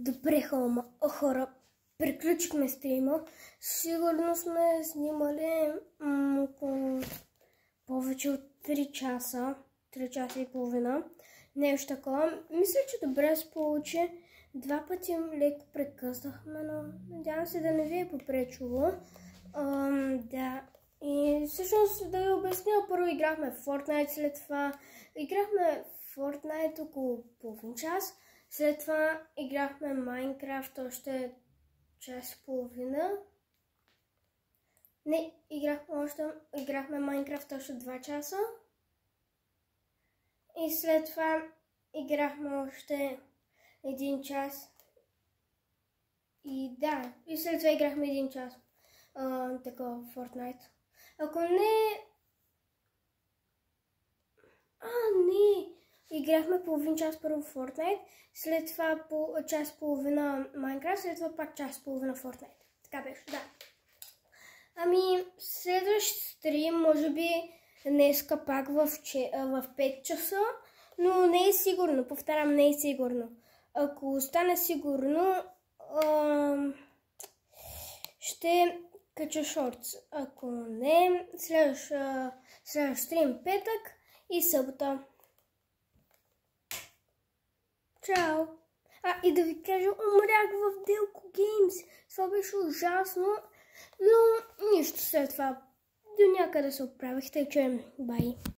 Добре, хора, приключихме стрима. Сигурно сме снимали около повече от 3 часа. 3 часа и половина. Нещо такова. Мисля, че добре се получи. 2 пъти леко прекъснахме, но надявам се да не ви е попречило. Да. И всъщност да ви обясня, първо играхме в Fortnite, след това играхме в Fortnite около половин час. След това играхме Minecraft още час и половина. Не, играхме Minecraft още 2 часа. И след това играхме още 1 час. И да, и след това играхме 1 час. Такова в Fortnite. Ако не... не! Играхме половин час първо в Fortnite, след това час и половина Minecraft, след това пак час и половина Fortnite. Така беше, да. Следващ стрим, може би днеска пак в 5 часа, но не е сигурно, повтарям, не е сигурно. Ако стане сигурно, ще кача шортс. Ако не, следващ стрим петък и събота. Чао! И да ви кажа, умрях в Делко Геймс. Това беше ужасно, но нищо след това. До някъде се оправих, тъй че бай.